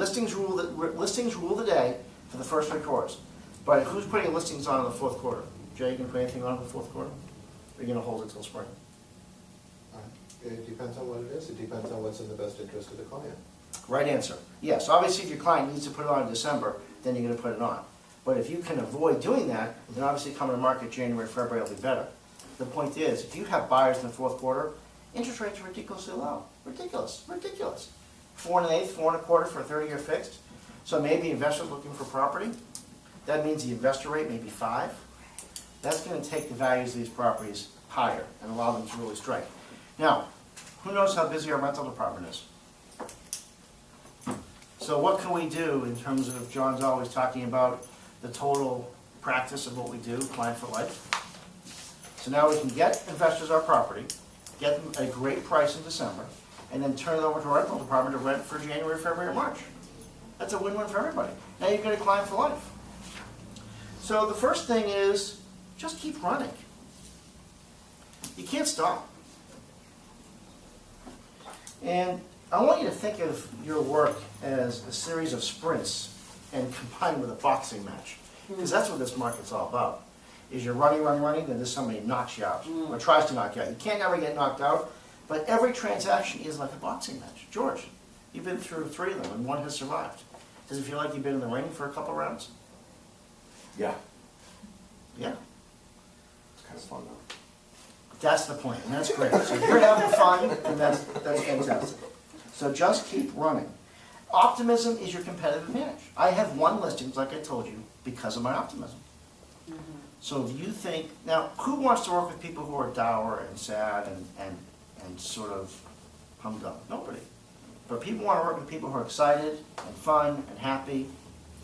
Listings rule the day for the first 3 quarters. But who's putting listings on in the 4th quarter? Jay, you can put anything on in the 4th quarter? Or are you going to hold it till spring? It depends on what it is. It depends on what's in the best interest of the client. Right answer. Yes, obviously if your client needs to put it on in December, then you're going to put it on. But if you can avoid doing that, then obviously coming to market January, February will be better. The point is, if you have buyers in the 4th quarter, interest rates are ridiculously low. Ridiculous, ridiculous. 4 1/8, 4 1/4 for a 30-year fixed. So maybe investors looking for property. That means the investor rate may be 5. That's going to take the values of these properties higher and allow them to really strike. Now, who knows how busy our rental department is? So what can we do in terms of, John's always talking about the total practice of what we do, client for life. So now we can get investors our property, get them a great price in December, and then turn it over to our rental department to rent for January, February, or March. That's a win-win for everybody. Now you've got a client for life. So the first thing is, just keep running. You can't stop. And I want you to think of your work as a series of sprints and combined with a boxing match. Because that's what this market's all about. Is you're running, then there's somebody knocks you out, or tries to knock you out. You can't ever get knocked out, but every transaction is like a boxing match. George, you've been through 3 of them, and 1 has survived. Does it feel like you've been in the ring for a couple rounds? Yeah. Yeah. It's kind of fun though. That's the point, and that's great. So if you're having fun, then that's fantastic. So just keep running. Optimism is your competitive advantage. I have 1 listing, like I told you, because of my optimism. So if you think, now who wants to work with people who are dour and sad and sort of humdrum? Nobody. But people want to work with people who are excited and fun and happy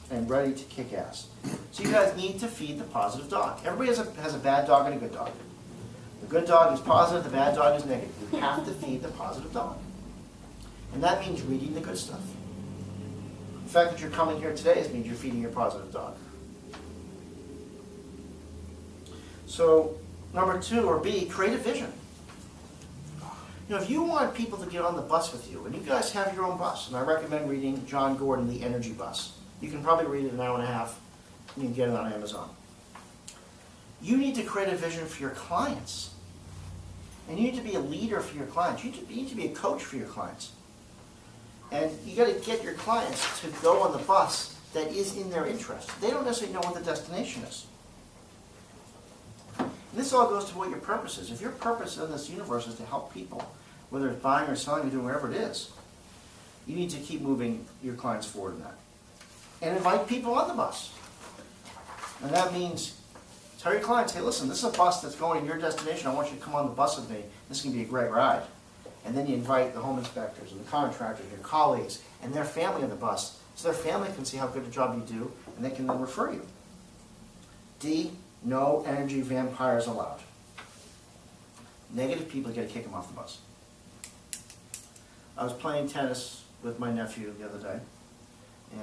and ready to kick ass. So you guys need to feed the positive dog. Everybody has a bad dog and a good dog. The good dog is positive, the bad dog is negative. You have to feed the positive dog. And that means reading the good stuff. The fact that you're coming here today means you're feeding your positive dog. So, number 2, or B, create a vision. You know, if you want people to get on the bus with you, and you guys have your own bus, and I recommend reading John Gordon, The Energy Bus. You can probably read it in an hour and a half. You can get it on Amazon. You need to create a vision for your clients. And you need to be a leader for your clients. You need to be a coach for your clients. And you got to get your clients to go on the bus that is in their interest. They don't necessarily know what the destination is. And this all goes to what your purpose is. If your purpose in this universe is to help people, whether it's buying or selling or doing whatever it is, you need to keep moving your clients forward in that. And invite people on the bus. And that means tell your clients, hey, listen, this is a bus that's going to your destination. I want you to come on the bus with me. This is going to be a great ride. And then you invite the home inspectors and the contractors, your colleagues, and their family on the bus, so their family can see how good a job you do, and they can then refer you. D, no energy vampires allowed. Negative people, you got to kick them off the bus. I was playing tennis with my nephew the other day,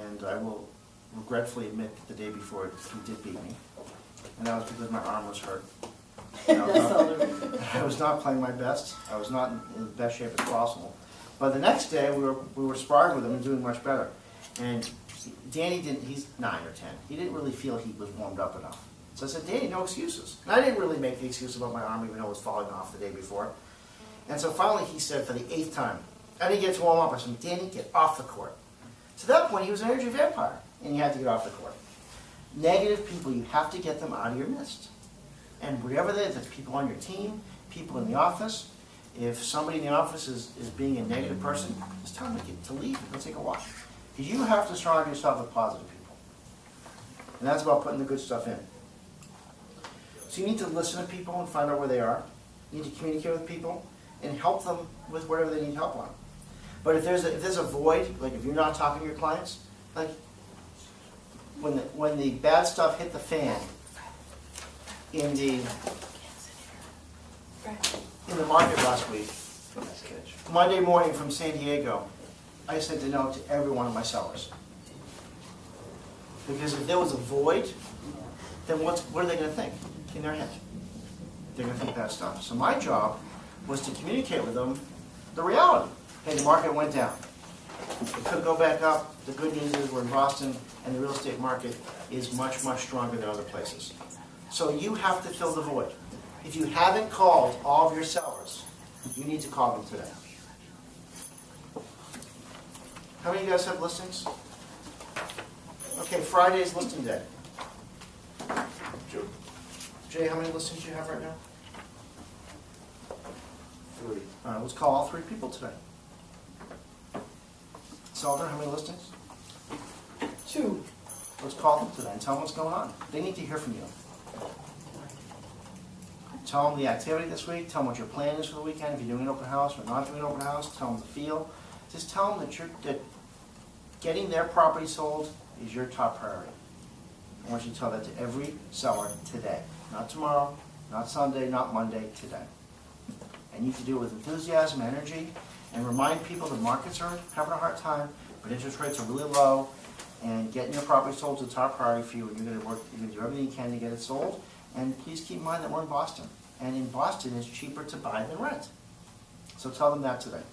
and I will regretfully admit that the day before he did beat me. And that was because my arm was hurt. I was not playing my best. I was not in the best shape as possible. But the next day, we were sparring with him and doing much better. And Danny didn't, he's 9 or 10. He didn't really feel he was warmed up enough. So I said, Danny, no excuses. And I didn't really make the excuse about my arm, even though it was falling off the day before. And so finally he said for the 8th time, I didn't get to warm up. I said, Danny, get off the court. So at that point, he was an energy vampire, and you had to get off the court. Negative people, you have to get them out of your midst. And whatever it is, it's people on your team, people in the office. If somebody in the office is being a negative person, just tell them to leave and go take a walk. Because you have to surround yourself with positive people. And that's about putting the good stuff in. So you need to listen to people and find out where they are. You need to communicate with people and help them with whatever they need help on. But if there's a void, like if you're not talking to your clients, like when the bad stuff hit the fan in the market last week, Monday morning from San Diego, I said no to every one of my sellers. Because if there was a void, then what are they going to think in their head? They're going to think bad stuff. So my job was to communicate with them the reality. Hey, the market went down. It could go back up. The good news is we're in Boston, and the real estate market is much, much stronger than other places. So you have to fill the void. If you haven't called all of your sellers, you need to call them today. How many of you guys have listings? Okay, Friday is listing day. Jay, how many listings do you have right now? 3. All right, let's call all 3 people today. Sullivan, how many listings? 2. Let's call them today and tell them what's going on. They need to hear from you. Tell them the activity this week. Tell them what your plan is for the weekend. If you're doing an open house or not doing an open house, tell them the feel. Just tell them that getting their property sold is your top priority. I want you to tell that to every seller today. Not tomorrow, not Sunday, not Monday, today. And you can do it with enthusiasm, energy, and remind people the markets are having a hard time, but interest rates are really low, and getting your property sold is a top priority for you, and you're going to do everything you can to get it sold. And please keep in mind that we're in Boston, and in Boston it's cheaper to buy than rent. So tell them that today.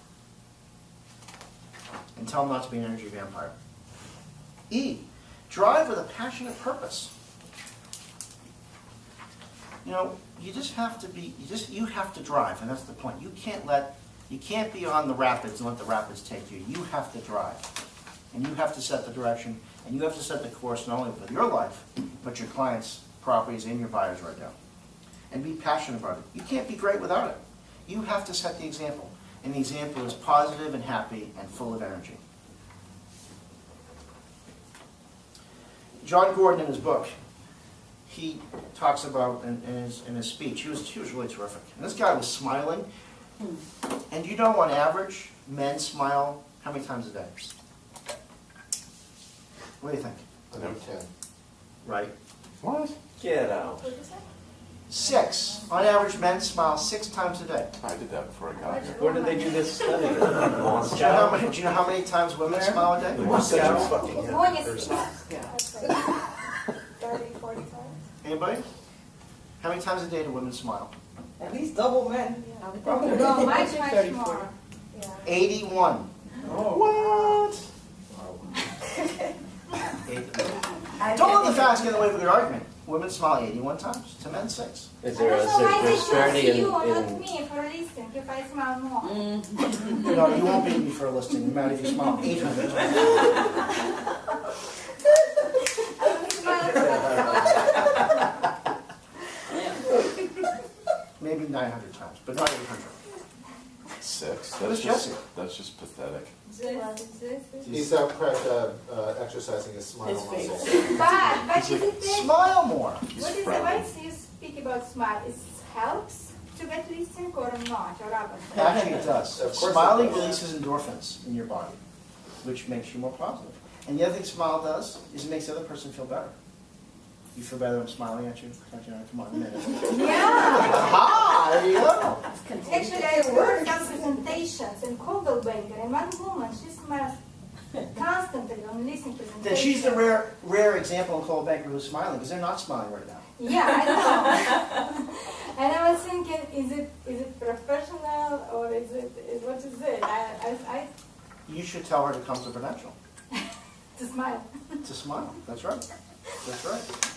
And tell them not to be an energy vampire. E, drive with a passionate purpose. You know, you just have to be, you have to drive, and that's the point. You can't be on the rapids and let the rapids take you. You have to drive. And you have to set the direction, and you have to set the course not only for your life, but your clients' properties and your buyers right now. And be passionate about it. You can't be great without it. You have to set the example. And the example is positive and happy and full of energy. John Gordon, in his book, he talks about, in his speech, he was really terrific. And this guy was smiling. And you know, on average, men smile how many times a day? What do you think? About 10. Right. What? Get out. 6. On average, men smile 6 times a day. I did that before I got here. Where did they do this study? Do you know how many times women smile a day? Boy Scouts? Yeah. 30, 40 times. Anybody? How many times a day do women smile? At least double men. No, much, 30, much 40. more. Yeah. 81. Oh. What? Don't let the facts get in the way of a good argument. Women smile 81 times, to men 6. Is I there don't know why they disparity choose in, you or not in me for listening if I smile more. No, you won't beat me for a listing, no matter if you smile 800 times. I don't smile Maybe 900 times, but not 800. 6. Where's Jesse? That's just pathetic. He's out exercising his smile His face. muscle. But is it this? Smile more. What is the why you speak about smile? It helps to get listening or not, or other? Actually, it does. Of course it Smiling does. releases endorphins in your body, which makes you more positive. And the other thing smile does is it makes the other person feel better. You feel better when I'm smiling at you? Come on, a minute. Yeah. Aha! There you go. Actually, I worked on presentations in Kogelbanker, and one woman, she smiles constantly on listening presentations. Then she's the rare example in Cole Banker who's smiling, because they're not smiling right now. Yeah, I know. And I was thinking, is it professional or what is it? I You should tell her to come to Prudential. to smile. To smile. That's right. That's right.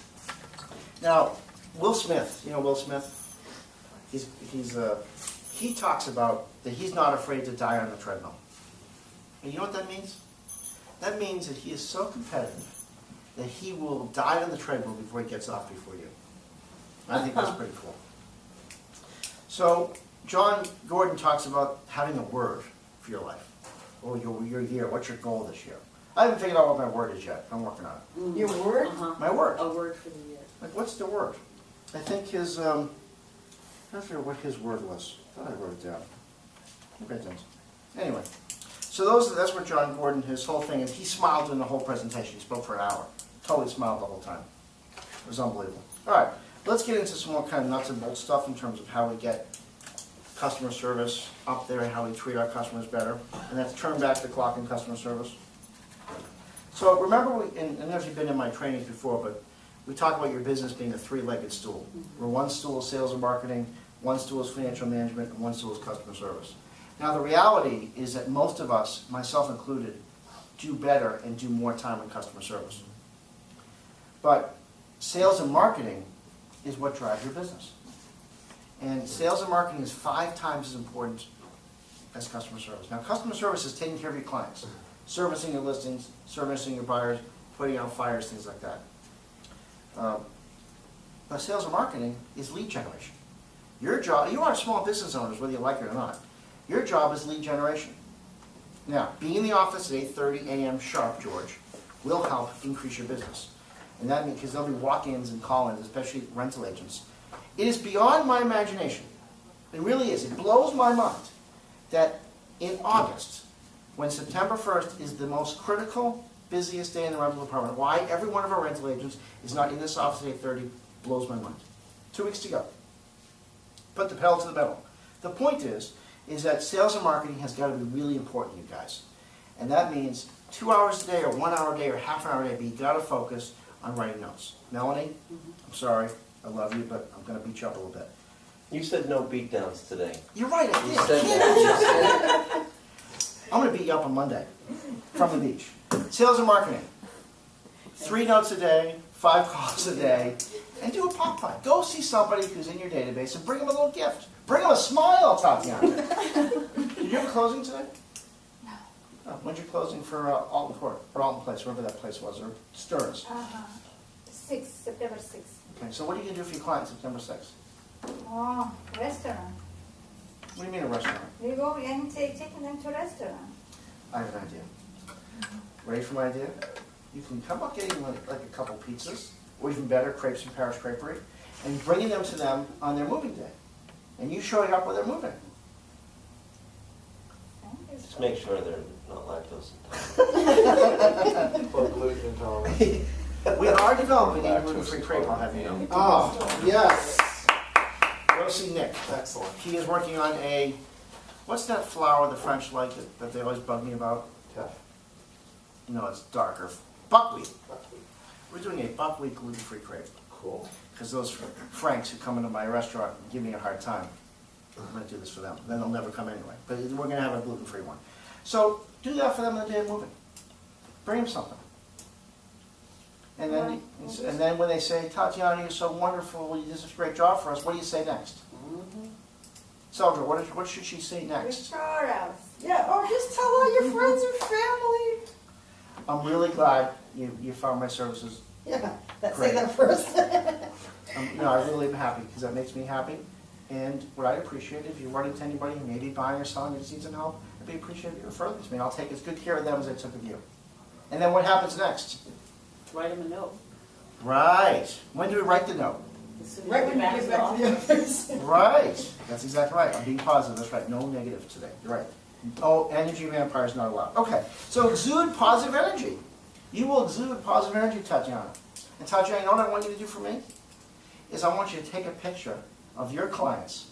Now, Will Smith, you know Will Smith? He talks about that he's not afraid to die on the treadmill. And you know what that means? That means that he is so competitive that he will die on the treadmill before he gets off before you. I think that's pretty cool. So, John Gordon talks about having a word for your life, or your year. What's your goal this year? I haven't figured out what my word is yet. I'm working on it. Your word? My word. A word for the year. Like, what's the word? I think his, I don't remember what his word was. I thought I wrote it down. Maybe I didn't. Anyway, so that's what John Gordon, his whole thing, and he smiled during the whole presentation. He spoke for an hour. Totally smiled the whole time. It was unbelievable. All right, let's get into some more kind of nuts and bolts stuff in terms of how we get customer service up there and how we treat our customers better. And that's turn back the clock in customer service. So remember, and I know you've been in my trainings before, but we talk about your business being a three-legged stool, where one stool is sales and marketing, one stool is financial management, and one stool is customer service. Now the reality is that most of us, myself included, do better and do more time in customer service. But sales and marketing is what drives your business. And sales and marketing is 5 times as important as customer service. Now, customer service is taking care of your clients, servicing your listings, servicing your buyers, putting out fires, things like that. But sales and marketing is lead generation. Your job, you are small business owners, whether you like it or not. Your job is lead generation. Now, being in the office at 8:30 a.m. sharp, George, will help increase your business. And that means, because there'll be walk-ins and call-ins, especially rental agents. It is beyond my imagination. It really is. It blows my mind that in August, when September 1st is the most critical, busiest day in the rental department, why every one of our rental agents is not in this office at 8:30 blows my mind. 2 weeks to go. Put the pedal to the metal. The point is that sales and marketing has got to be really important, you guys. And that means 2 hours a day or 1 hour a day or half an hour a day, but you got to focus on writing notes. Melanie, I'm sorry, I love you, but I'm going to beat you up a little bit. You said no beatdowns today. You're right, I You did. said that. I'm going to beat you up on Monday from the beach. Sales and marketing. 3 notes a day, 5 calls a day, and do a pop fight. Go see somebody who's in your database and bring them a little gift. Bring them a smile, Tatiana. Did you have a closing today? No. Oh, when's your closing for Alton Court, or Alton Place, wherever that place was, or Stearns? 6, September 6th. Okay, so what are you going to do for your client September 6th? Oh, restaurant. What do you mean a restaurant? We go and taking them to restaurant. I have an idea. Ready for my idea? You can come up getting like a couple pizzas, or even better, crepes from Parish Creperie, and bringing them to them on their moving day. And you showing up where they're moving. Thank you. Just make sure they're not lactose intolerant. Or gluten intolerant. We are developing a gluten-free crepe, I'll have you know. Oh, yes. Go see Nick. Excellent. He is working on a, what's that flour the French like that they always bug me about? Tough. No, it's darker. Buckwheat. We're doing a buckwheat gluten-free crepe. Cool. Because those Franks who come into my restaurant give me a hard time. I'm going to do this for them. Then they'll never come anyway. But we're going to have a gluten-free one. So do that for them on the day of moving. Bring them something. And then when they say, Tatiana, you're so wonderful, you did such a great job for us, what do you say next? Sandra, what should she say next? Refer us. Yeah, or just tell all your friends and family. I'm really glad you found my services. Yeah, let's Great. say that first. No, I really am happy because that makes me happy. And what I'd appreciate if you run into anybody who may be buying or selling and just needs some help, I'd be appreciative if you refer them to me. I'll take as good care of them as I took of you. And then what happens next? Write him a note. Right. When do we write the note? As soon as Right he when you backs get back off. to the office. Right. That's exactly right. I'm being positive. That's right. No negative today. You're right. Oh, energy vampires not allowed. Okay. So exude positive energy. You will exude positive energy, Tatiana. And Tatiana, you know what I want you to do for me? Is I want you to take a picture of your clients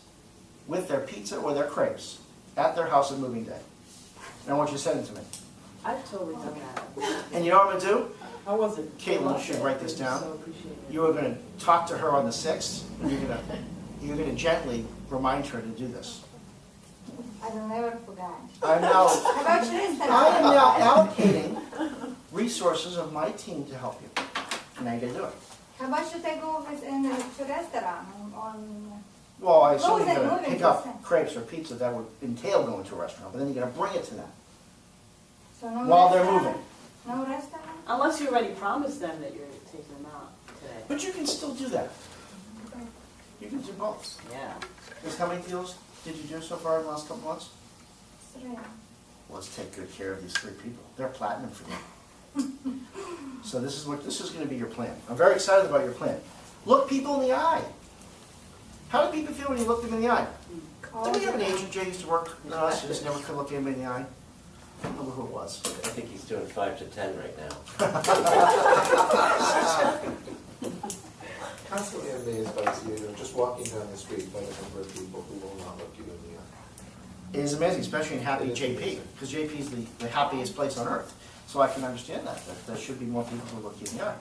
with their pizza or their crepes at their house on moving day. And I want you to send it to me. I've totally done that. And you know what I'm going to do? How was it? Caitlin should write this down. So appreciated. You are going to talk to her on the 6th, and you're going to gently remind her to do this. I will never forget. I know. How about your restaurant? I am now allocating resources of my team to help you. And now you're going to do it. How about you take over to restaurant on Well, I assume Close you're it, going to move it, pick up just- crepes or pizza that would entail going to a restaurant, but then you're going to bring it to them so no while they're restaurant? moving. No restaurant? Unless you already promised them that you're taking them out today. But you can still do that. You can do both. Yeah. Because how many deals did you do so far in the last couple months? 3. Well, let's take good care of these 3 people. They're platinum for you. So this is going to be your plan. I'm very excited about your plan. Look people in the eye. How do people feel when you look them in the eye? Did we have an agent Jay used to work with us who just never could look anybody in the eye? I don't remember who it was. I think he's doing 5 to 10 right now. Constantly amazed by just walking down the street by the number of people who will not look you in the eye. It is amazing, especially in happy It is JP, amazing. because JP is the happiest place on earth. So I can understand that there should be more people who look you in the eye.